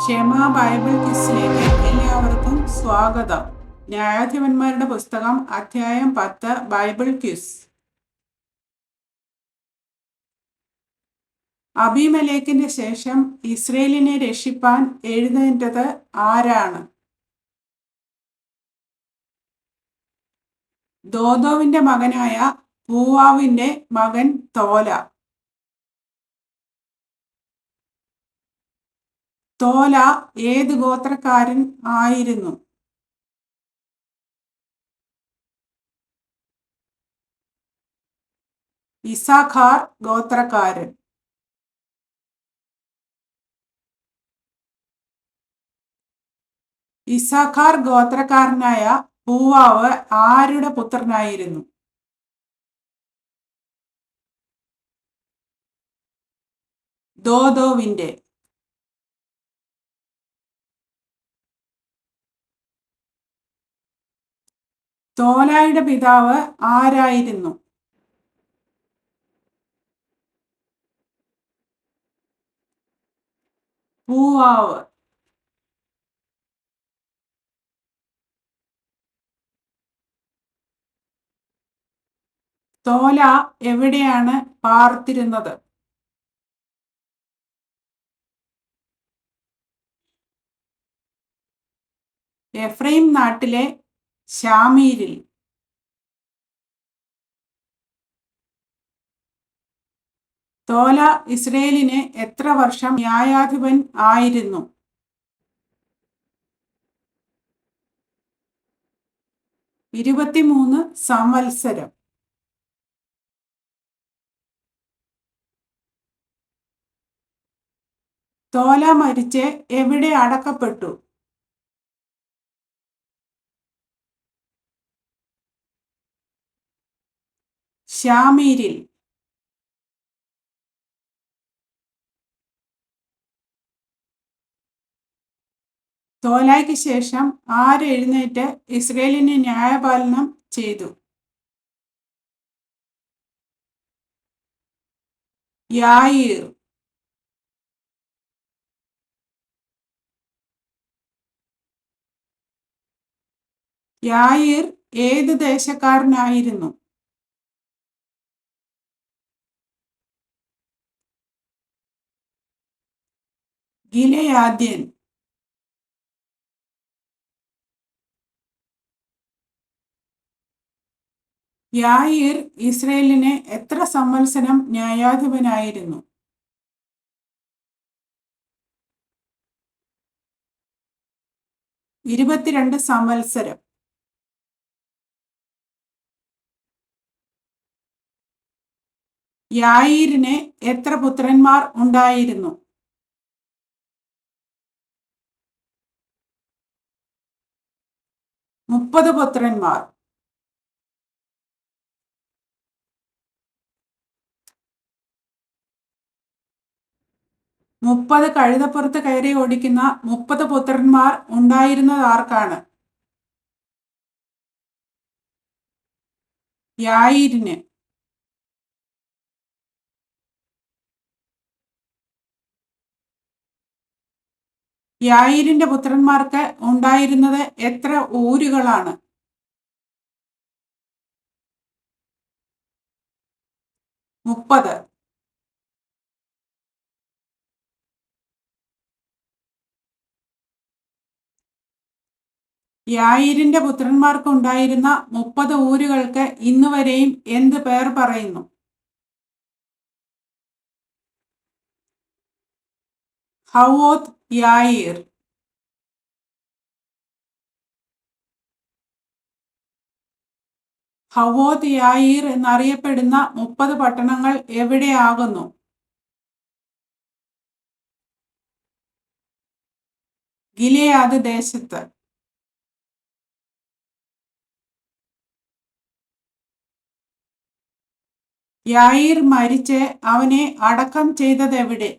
ക്ഷമ ബൈബിൾ ക്വിസിലേക്ക് എല്ലാവർക്കും സ്വാഗതം. ന്യായാധിപന്മാരുടെ പുസ്തകം അധ്യായം 10 ബൈബിൾ ക്വിസ്. അബീമേലെക്കിന്റെ ശേഷം ഇസ്രയേലിനെ രക്ഷിപ്പാൻ എഴുന്നേറ്റത് ആരാണ്? ദോദോവിന്റെ മകനായ പൂവാവിന്റെ മകൻ തോല. തോല ഏത് ഗോത്രക്കാരൻ ആയിരുന്നു? ഇസാഖാർ ഗോത്രക്കാരൻ. ഇസാഖാർ ഗോത്രക്കാരനായ പൂവാവ് ആരുടെ പുത്രനായിരുന്നു? ദോദോവിന്റെ. തോലായുടെ പിതാവ് ആരായിരുന്നു? പൂവാവ്. തോല എവിടെയാണ് പാർത്തിരുന്നത്? എഫ്രൈം നാട്ടിലെ ശാമീരിൽ. തോല ഇസ്രയേലിന് എത്ര വർഷം ന്യായാധിപൻ ആയിരുന്നു? 23 സംവത്സരം. തോല മരിച്ച് എവിടെ അടക്കപ്പെട്ടു? ശാമീരിൽ. തോലായ്ക്ക് ശേഷം ആരെഴുന്നേറ്റ് ഇസ്രയേലിനെ ന്യായപാലനം ചെയ്തു? യായീർ. യായീർ ഏത് ദേശക്കാരനായിരുന്നു? ഗിലെയാദ്യൻ. യായീർ ഇസ്രയേലിന് എത്ര സംവത്സരം ന്യായാധിപനായിരുന്നു? 22 സംവത്സരം. യായീരിന് എത്ര പുത്രന്മാർ ഉണ്ടായിരുന്നു? 30 പുത്രന്മാർ. മുപ്പത് കഴുതപ്പുറത്ത് കയറി ഓടിക്കുന്ന 30 പുത്രന്മാർ ഉണ്ടായിരുന്നത് ആർക്കാണ്? യായീരിന്. യായീരിന്റെ പുത്രന്മാർക്ക് ഉണ്ടായിരുന്നത് എത്ര ഊരുകളാണ്? 30. യായീരിന്റെ പുത്രന്മാർക്ക് ഉണ്ടായിരുന്ന 30 ഊരുകൾക്ക് ഇന്നുവരെയും എന്ത് പേർ പറയുന്നു? ഹവോത്ത് യായീർ. ഹവോത്ത് യായീർ എന്നറിയപ്പെടുന്ന 30 പട്ടണങ്ങൾ എവിടെയാകുന്നു? ഗിലെയാദ് ദേശത്ത്. യായീർ മരിച്ച് അവനെ അടക്കം ചെയ്തതെവിടെ?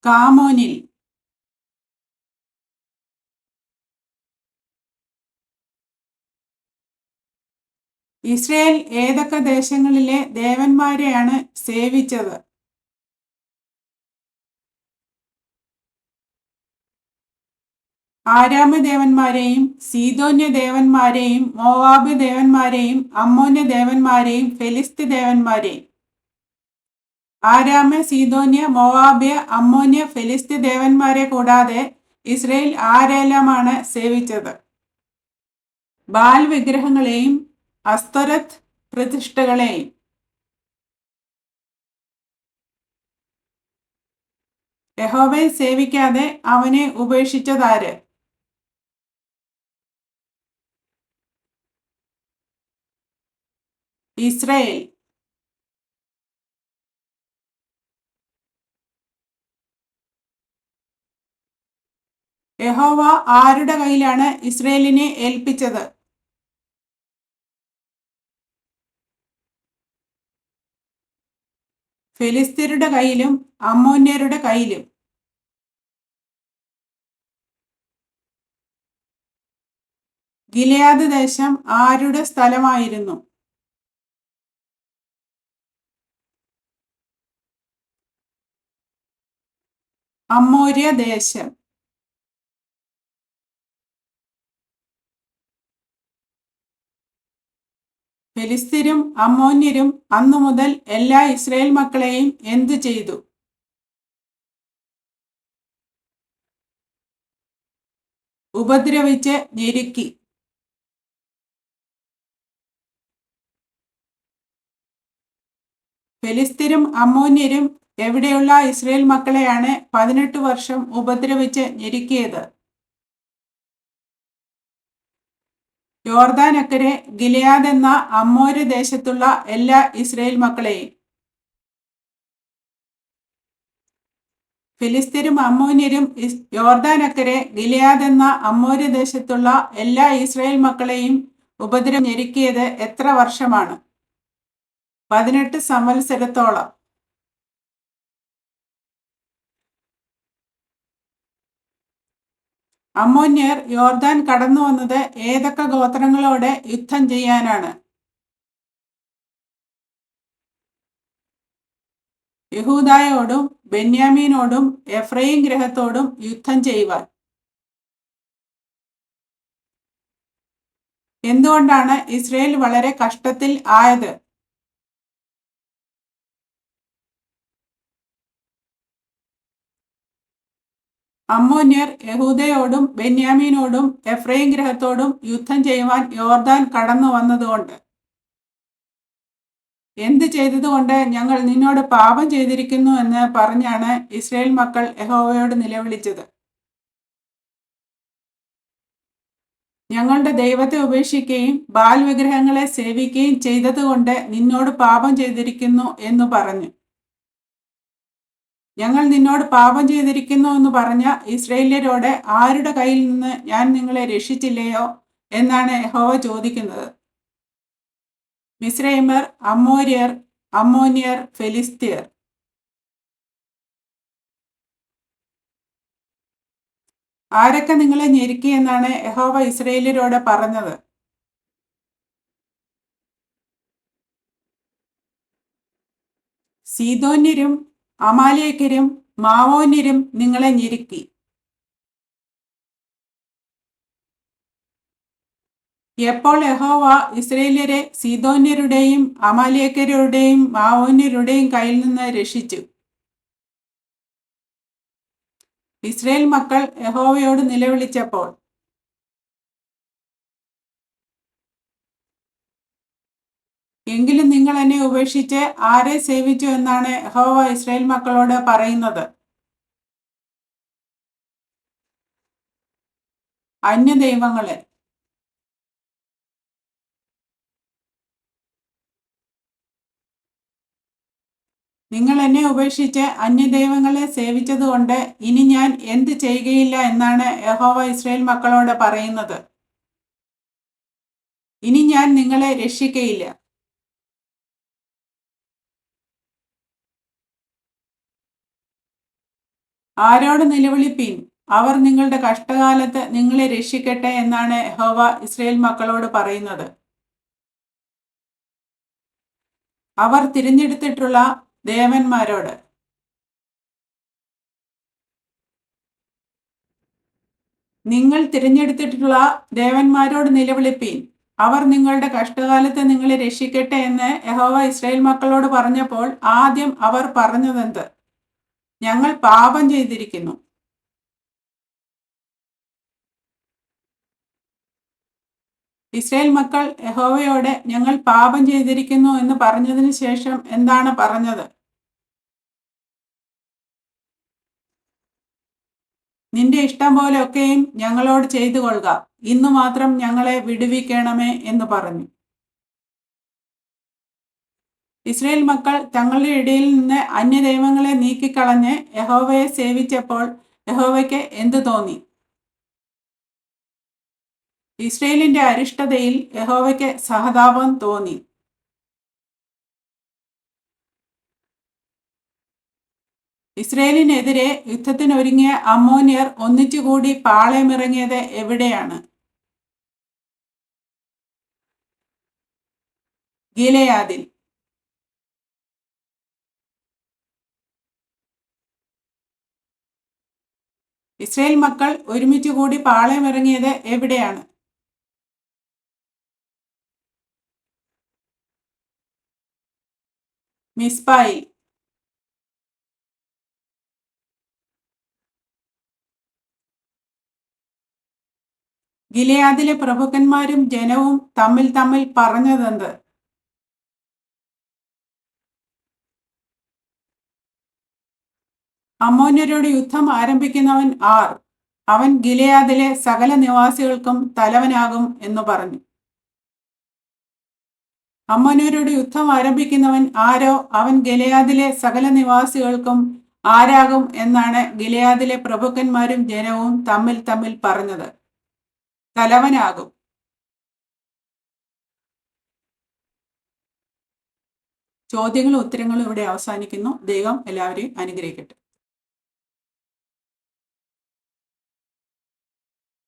കാമോനിൽ. ഇസ്രയേൽ ഏതൊക്കെ ദേശങ്ങളിലെ ദേവന്മാരെയാണ് സേവിച്ചത്? ആരാമ്യ ദേവന്മാരെയും സീദോന്യ ദേവന്മാരെയും മോവാബ്യ ദേവന്മാരെയും അമ്മോന്യ ദേവന്മാരെയും ഫെലിസ്ത്യ ദേവന്മാരെയും. ആരാമ്യ, സീദോന്യ, മോവാബ്യ, അമ്മോന്യ, ഫെലിസ്ത്യ ദേവന്മാരെ കൂടാതെ ഇസ്രയേൽ ആരെല്ലാമാണ് സേവിച്ചത്? ബാൽ വിഗ്രഹങ്ങളെയും അസ്തോരത്ത് പ്രതിഷ്ഠകളെയും. യഹോവയെ സേവിക്കാതെ അവനെ ഉപേക്ഷിച്ചതാര്? ഇസ്രയേൽ. യഹോവ ആരുടെ കയ്യിലാണ് ഇസ്രയേലിനെ ഏൽപ്പിച്ചത്? ഫെലിസ്ത്യരുടെ കയ്യിലും അമ്മോന്യരുടെ കയ്യിലും. ഗിലെയാദ് ദേശം ആരുടെ സ്ഥലമായിരുന്നു? അമ്മോര്യ ദേശം. ഫെലിസ്ത്യരും അമ്മോന്യരും അന്നു മുതൽ എല്ലാ ഇസ്രായേൽ മക്കളെയും എന്തു ചെയ്തു? ഉപദ്രവിച്ച് ഞെരുക്കി. ഫെലിസ്ത്യരും അമ്മോന്യരും എവിടെയുള്ള ഇസ്രായേൽ മക്കളെയാണ് 18 വർഷം ഉപദ്രവിച്ച് ഞെരുക്കിയത്? യോർദാനക്കരെ ഗിലെയാദ് എന്ന അമ്മോര്യ ദേശത്തുള്ള എല്ലാ ഇസ്രായേൽ മക്കളെയും. ഫെലിസ്ത്യരും അമ്മോന്യരും യോർദാനക്കരെ ഗിലെയാദ് എന്ന അമ്മോര്യ ദേശത്തുള്ള എല്ലാ ഇസ്രായേൽ മക്കളെയും ഉപദ്രവം ഞെരുക്കിയത് എത്ര വർഷമാണ്? 18 സംവത്സരത്തോളം. അമ്മോന്യർ യോർദാൻ കടന്നു വന്നത് ഏതൊക്കെ ഗോത്രങ്ങളോട് യുദ്ധം ചെയ്യാനാണ്? യഹൂദായോടും ബെന്യാമീനോടും എഫ്രയീം ഗൃഹത്തോടും യുദ്ധം ചെയ്യുവാൻ. എന്തുകൊണ്ടാണ് ഇസ്രയേൽ വളരെ കഷ്ടത്തിൽ ആയത്? അമ്മോന്യർ യഹൂദയോടും ബെന്യാമീനോടും എഫ്രയീം ഗൃഹത്തോടും യുദ്ധം ചെയ്യുവാൻ യോർദാൻ കടന്നു വന്നതുകൊണ്ട്. എന്ത് ചെയ്തതുകൊണ്ട് ഞങ്ങൾ നിന്നോട് പാപം ചെയ്തിരിക്കുന്നു എന്ന് പറഞ്ഞാണ് ഇസ്രായേൽ മക്കൾ യഹോവയോട് നിലവിളിച്ചത്. ഞങ്ങളുടെ ദൈവത്തെ ഉപേക്ഷിക്കുകയും ബാൽ വിഗ്രഹങ്ങളെ സേവിക്കുകയും ചെയ്തതുകൊണ്ട് നിന്നോട് പാപം ചെയ്തിരിക്കുന്നു എന്ന് പറഞ്ഞു. ഞങ്ങൾ നിന്നോട് പാപം ചെയ്തിരിക്കുന്നു എന്ന് പറഞ്ഞ ഇസ്രായേല്യരോട് ആരുടെ കയ്യിൽ നിന്ന് ഞാൻ നിങ്ങളെ രക്ഷിച്ചില്ലയോ എന്നാണ് യഹോവ ചോദിക്കുന്നത്. മിസ്രൈമർ, അമ്മോര്യർ, അമ്മോന്യർ, ഫെലിസ്ത്യർ. ആരൊക്കെ നിങ്ങളെ ഞെരുക്കി എന്നാണ് യഹോവ ഇസ്രായേല്യരോട് പറഞ്ഞത്? സീദോന്യരും അമാലേക്കരും മാവോന്യരും നിങ്ങളെ ഞെരുക്കി. എപ്പോൾ യഹോവ ഇസ്രായേല്യരെ സീദോന്യരുടെയും അമാലേക്കരുടെയും മാവോന്യരുടെയും കയ്യിൽ നിന്ന് രക്ഷിച്ചു? ഇസ്രായേൽ മക്കൾ യഹോവയോട് നിലവിളിച്ചപ്പോൾ. എങ്കിലും നിങ്ങൾ എന്നെ ഉപേക്ഷിച്ച് ആരെ സേവിച്ചു എന്നാണ് യഹോവ ഇസ്രായേൽ മക്കളോട് പറയുന്നത്? അന്യദൈവങ്ങളെ. നിങ്ങൾ എന്നെ ഉപേക്ഷിച്ച് അന്യദൈവങ്ങളെ സേവിച്ചതുകൊണ്ട് ഇനി ഞാൻ എന്ത് ചെയ്യുകയില്ല എന്നാണ് യഹോവ ഇസ്രായേൽ മക്കളോട് പറയുന്നത്. ഇനി ഞാൻ നിങ്ങളെ രക്ഷിക്കയില്ല. ആരോട് നിലവിളിപ്പീൻ, അവർ നിങ്ങളുടെ കഷ്ടകാലത്ത് നിങ്ങളെ രക്ഷിക്കട്ടെ എന്നാണ് യഹോവ ഇസ്രായേൽ മക്കളോട് പറയുന്നത്. അവർ തിരഞ്ഞെടുത്തിട്ടുള്ള ദേവന്മാരോട്. നിങ്ങൾ തിരഞ്ഞെടുത്തിട്ടുള്ള ദേവന്മാരോട് നിലവിളിപ്പീൻ, അവർ നിങ്ങളുടെ കഷ്ടകാലത്ത് നിങ്ങളെ രക്ഷിക്കട്ടെ എന്ന് യഹോവ ഇസ്രായേൽ മക്കളോട് പറഞ്ഞപ്പോൾ ആദ്യം അവർ പറഞ്ഞതെന്ത്? ഞങ്ങൾ പാപം ചെയ്തിരിക്കുന്നു. ഇസ്രായേൽ മക്കൾ യഹോവയോട് ഞങ്ങൾ പാപം ചെയ്തിരിക്കുന്നു എന്ന് പറഞ്ഞതിന് ശേഷം എന്താണ് പറഞ്ഞത്? നിന്റെ ഇഷ്ടം പോലെ ഒക്കെയും ഞങ്ങളോട് ചെയ്തു കൊള്ളുക, ഇന്നു മാത്രം ഞങ്ങളെ വിടുവിക്കണമേ എന്ന് പറഞ്ഞു. ഇസ്രായേൽ മക്കൾ തങ്ങളുടെ ഇടയിൽ നിന്ന് അന്യദൈവങ്ങളെ നീക്കിക്കളഞ്ഞ് യഹോവയെ സേവിച്ചപ്പോൾ യഹോവയ്ക്ക് എന്തു തോന്നി? ഇസ്രായേലിന്റെ അരിഷ്ടതയിൽ യഹോവയ്ക്ക് സഹതാപം തോന്നി. ഇസ്രായേലിനെതിരെ യുദ്ധത്തിനൊരുങ്ങിയ അമ്മോന്യർ ഒന്നിച്ചുകൂടി പാളയമിറങ്ങിയത് എവിടെയാണ്? ഗിലെയാദിൽ. ഇസ്രായേൽ മക്കൾ ഒരുമിച്ചുകൂടി പാളയമിറങ്ങിയത് എവിടെയാണ്? മിസ്പായിൽ. ഗിലെയാദിലെ പ്രഭുക്കന്മാരും ജനവും തമ്മിൽ തമ്മിൽ പറഞ്ഞതെന്ത്? അമ്മോന്യരോട് യുദ്ധം ആരംഭിക്കുന്നവൻ ആർ? അവൻ ഗിലെയാദിലെ സകല നിവാസികൾക്കും തലവനാകും എന്ന് പറഞ്ഞു. അമ്മോന്യരോട് യുദ്ധം ആരംഭിക്കുന്നവൻ ആരോ അവൻ ഗിലെയാദിലെ സകല നിവാസികൾക്കും ആരാകും എന്നാണ് ഗിലെയാദിലെ പ്രഭുക്കന്മാരും ജനവും തമ്മിൽ തമ്മിൽ പറഞ്ഞത്. തലവനാകും. ചോദ്യങ്ങളും ഉത്തരങ്ങളും ഇവിടെ അവസാനിക്കുന്നു. ദൈവം എല്ലാവരെയും അനുഗ്രഹിക്കട്ടെ.